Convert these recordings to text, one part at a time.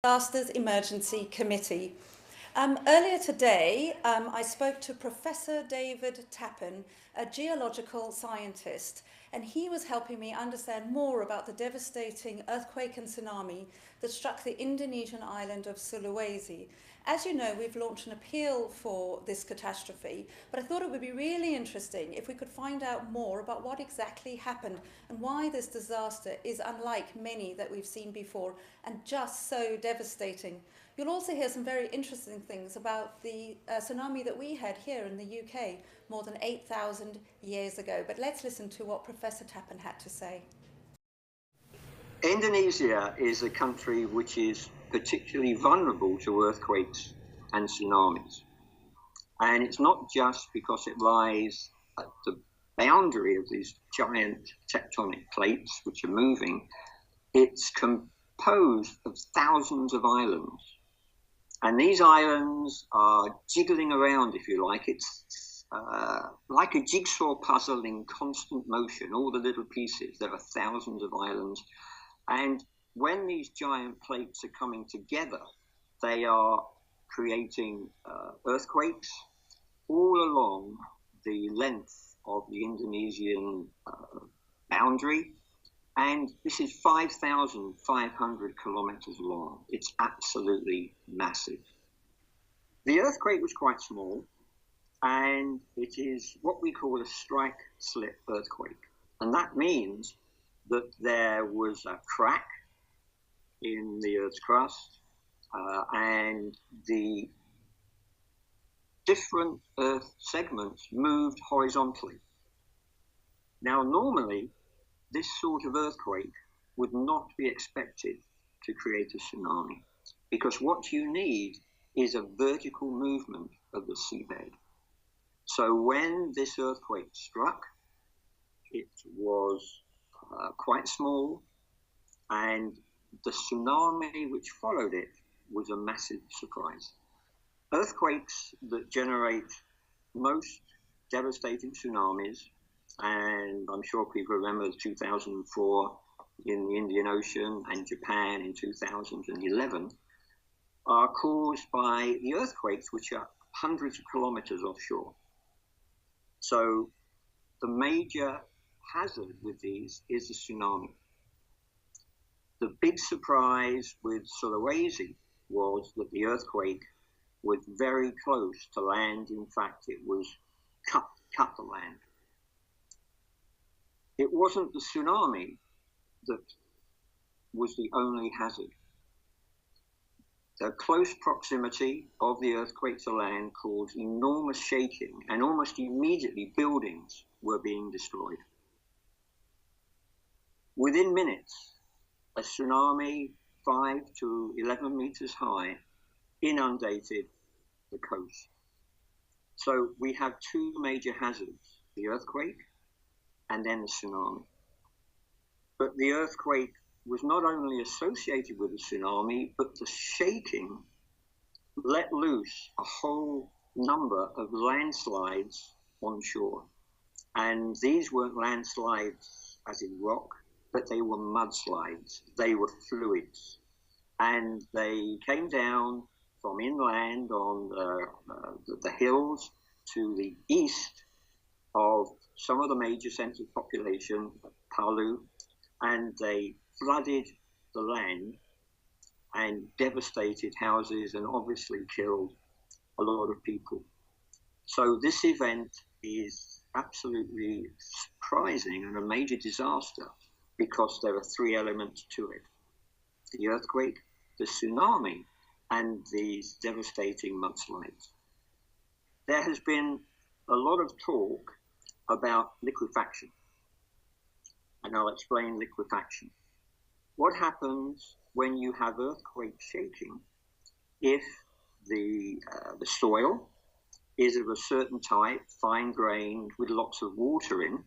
Disasters Emergency Committee. Earlier today, I spoke to Professor David Tappin, a geological scientist, and he was helping me understand more about the devastating earthquake and tsunami that struck the Indonesian island of Sulawesi. As you know, we've launched an appeal for this catastrophe, but I thought it would be really interesting if we could find out more about what exactly happened and why this disaster is unlike many that we've seen before and just so devastating. You'll also hear some very interesting things about the tsunami that we had here in the UK more than 8,000 years ago. But let's listen to what Professor Tappin had to say. Indonesia is a country which is particularly vulnerable to earthquakes and tsunamis. And it's not just because it lies at the boundary of these giant tectonic plates which are moving. It's composed of thousands of islands. And these islands are jiggling around, if you like. It's like a jigsaw puzzle in constant motion, all the little pieces. There are thousands of islands. And when these giant plates are coming together, they are creating earthquakes all along the length of the Indonesian boundary. And this is 5,500 kilometers long. It's absolutely massive. The earthquake was quite small, and it is what we call a strike-slip earthquake. And that means that there was a crack in the Earth's crust, and the different Earth segments moved horizontally. Now, normally, this sort of earthquake would not be expected to create a tsunami, because what you need is a vertical movement of the seabed. So when this earthquake struck, it was quite small, and the tsunami which followed it was a massive surprise. Earthquakes that generate most devastating tsunamis, and I'm sure people remember 2004 in the Indian Ocean and Japan in 2011, are caused by the earthquakes which are hundreds of kilometers offshore. So the major hazard with these is the tsunami. The big surprise with Sulawesi was that the earthquake was very close to land. In fact, it was cut the land. It wasn't the tsunami that was the only hazard. The close proximity of the earthquake to land caused enormous shaking, and almost immediately buildings were being destroyed. Within minutes, a tsunami 5 to 11 meters high inundated the coast. So we have two major hazards, the earthquake and then the tsunami. But the earthquake was not only associated with the tsunami, but the shaking let loose a whole number of landslides on shore. And these weren't landslides as in rock, but they were mudslides. They were fluids. And they came down from inland on the hills to the east of some of the major centers of population, Palu, and they flooded the land and devastated houses and obviously killed a lot of people. So this event is absolutely surprising and a major disaster because there are three elements to it: the earthquake, the tsunami, and these devastating mudslides. There has been a lot of talk about liquefaction, and I'll explain liquefaction. What happens when you have earthquake shaking? If the soil is of a certain type, fine-grained, with lots of water in,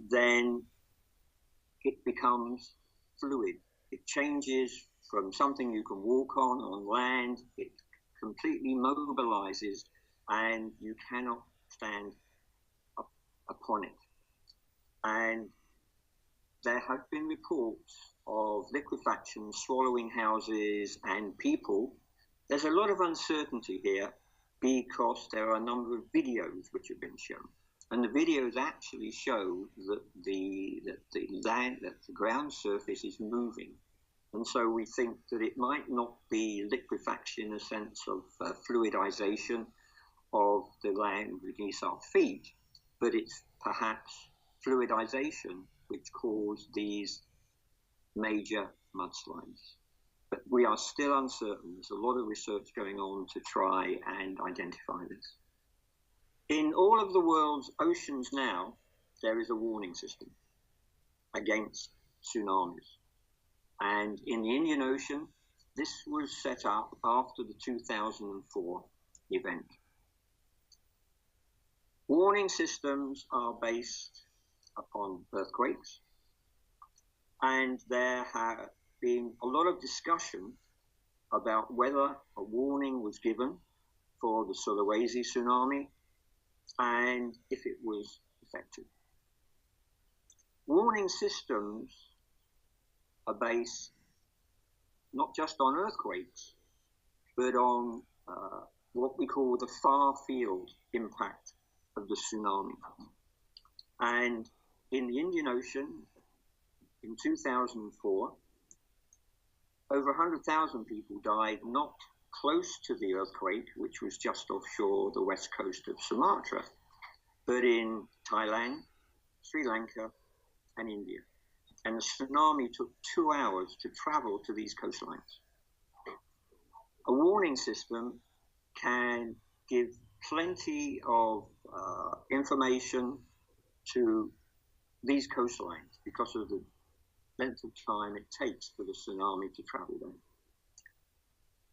then it becomes fluid. It changes from something you can walk on land. It completely mobilizes, and you cannot stand upon it. And there have been reports of liquefaction swallowing houses and people, there's a lot of uncertainty here because there are a number of videos which have been shown. And the videos actually show that the ground surface is moving. And so we think that it might not be liquefaction in a sense of fluidization of the land beneath our feet, but it's perhaps fluidization which caused these major mudslides. But we are still uncertain. There's a lot of research going on to try and identify this. In all of the world's oceans now, there is a warning system against tsunamis. And in the Indian Ocean, this was set up after the 2004 event. Warning systems are based upon earthquakes, and there have been a lot of discussion about whether a warning was given for the Sulawesi tsunami and if it was effective. Warning systems are based not just on earthquakes, but on what we call the far field impact of the tsunami. And in the Indian Ocean, in 2004, over 100,000 people died not close to the earthquake, which was just offshore the west coast of Sumatra, but in Thailand, Sri Lanka, and India. And the tsunami took 2 hours to travel to these coastlines. A warning system can give plenty of information to these coastlines because of the length of time it takes for the tsunami to travel there.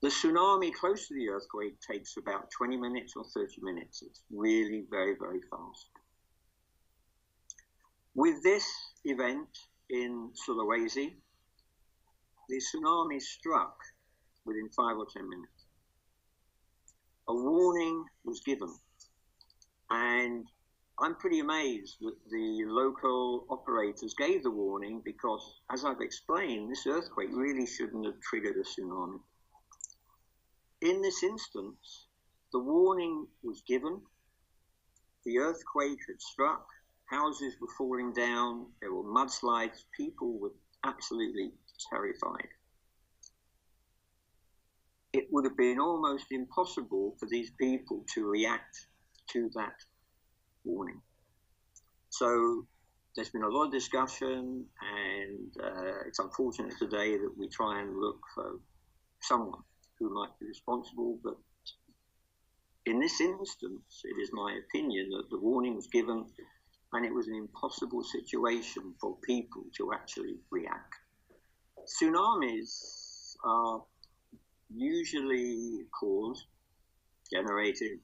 The tsunami close to the earthquake takes about 20 minutes or 30 minutes. It's really very, very fast. With this event in Sulawesi, the tsunami struck within 5 or 10 minutes. A warning was given, and I'm pretty amazed that the local operators gave the warning because, as I've explained, this earthquake really shouldn't have triggered a tsunami. In this instance, the warning was given, the earthquake had struck, houses were falling down, there were mudslides, people were absolutely terrified. It would have been almost impossible for these people to react to that warning. So there's been a lot of discussion, and it's unfortunate today that we try and look for someone who might be responsible, but in this instance, it is my opinion that the warning was given and it was an impossible situation for people to actually react. Tsunamis are usually generated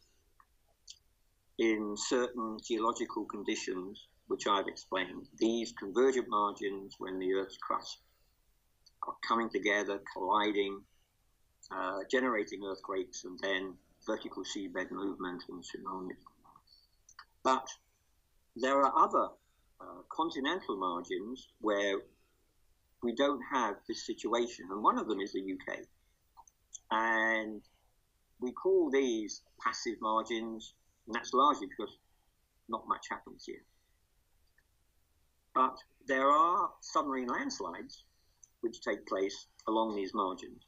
in certain geological conditions, which I've explained. These convergent margins, when the Earth's crust are coming together, colliding, generating earthquakes, and then vertical seabed movement and tsunamis. But there are other continental margins where we don't have this situation, and one of them is the UK. And we call these passive margins, and that's largely because not much happens here. But there are submarine landslides which take place along these margins.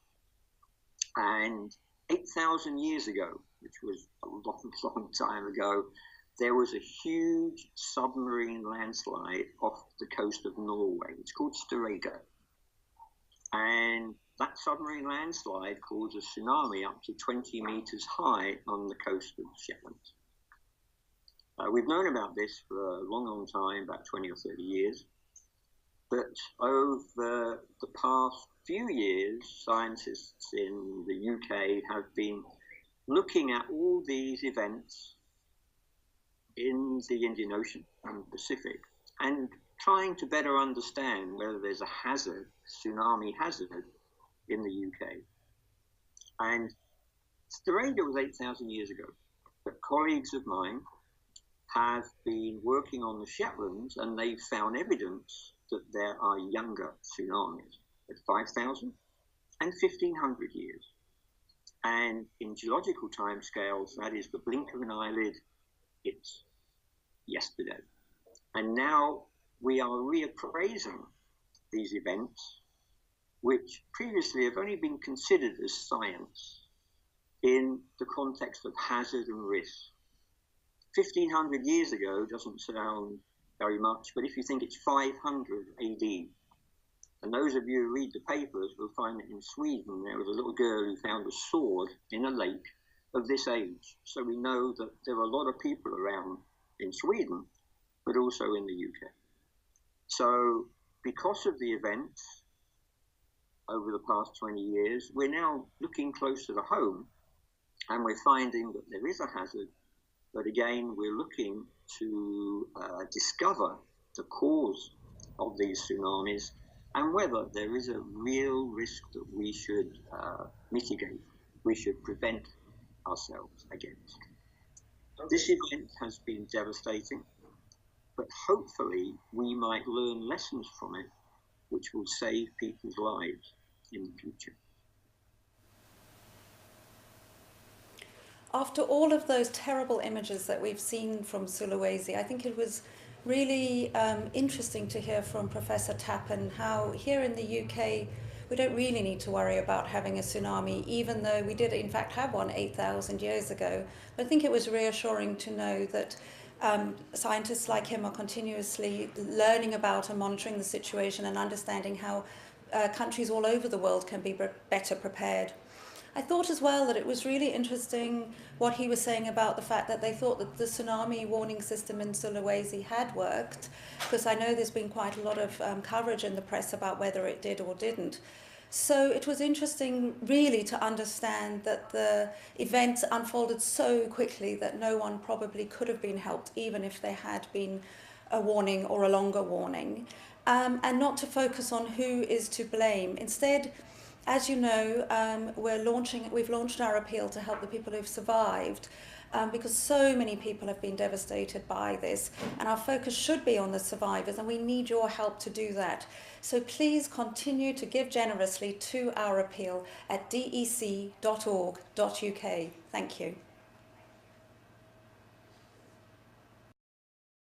And 8,000 years ago, which was a long, long time ago, there was a huge submarine landslide off the coast of Norway. It's called Stavanger. And that submarine landslide caused a tsunami up to 20 meters high on the coast of the Shetlands. We've known about this for a long, long time, about 20 or 30 years. But over the past few years, scientists in the UK have been looking at all these events in the Indian Ocean and Pacific and trying to better understand whether there's a hazard, tsunami hazard, in the UK. And Stavanger was 8,000 years ago. But colleagues of mine have been working on the Shetlands, and they've found evidence that there are younger tsunamis at 5,000 and 1,500 years. And in geological timescales, that is the blink of an eyelid, it's yesterday. And now we are reappraising these events, which previously have only been considered as science in the context of hazard and risk. 1,500 years ago doesn't sound very much, but if you think it's 500 AD, and those of you who read the papers will find that in Sweden there was a little girl who found a sword in a lake of this age. So we know that there are a lot of people around in Sweden, but also in the UK. So because of the events over the past 20 years, we're now looking closer to home, and we're finding that there is a hazard. But again, we're looking to discover the cause of these tsunamis and whether there is a real risk that we should mitigate, we should prevent ourselves against. This event has been devastating, but hopefully we might learn lessons from it which will save people's lives in the future. After all of those terrible images that we've seen from Sulawesi, I think it was really interesting to hear from Professor Tappin how here in the UK we don't really need to worry about having a tsunami, even though we did in fact have one 8,000 years ago. But I think it was reassuring to know that scientists like him are continuously learning about and monitoring the situation and understanding how countries all over the world can be better prepared. I thought as well that it was really interesting what he was saying about the fact that they thought that the tsunami warning system in Sulawesi had worked, because I know there's been quite a lot of coverage in the press about whether it did or didn't. So it was interesting really to understand that the events unfolded so quickly that no one probably could have been helped, even if there had been a warning or a longer warning, and not to focus on who is to blame. Instead, as you know, we've launched our appeal to help the people who've survived, because so many people have been devastated by this, and our focus should be on the survivors, and we need your help to do that. So please continue to give generously to our appeal at dec.org.uk. Thank you.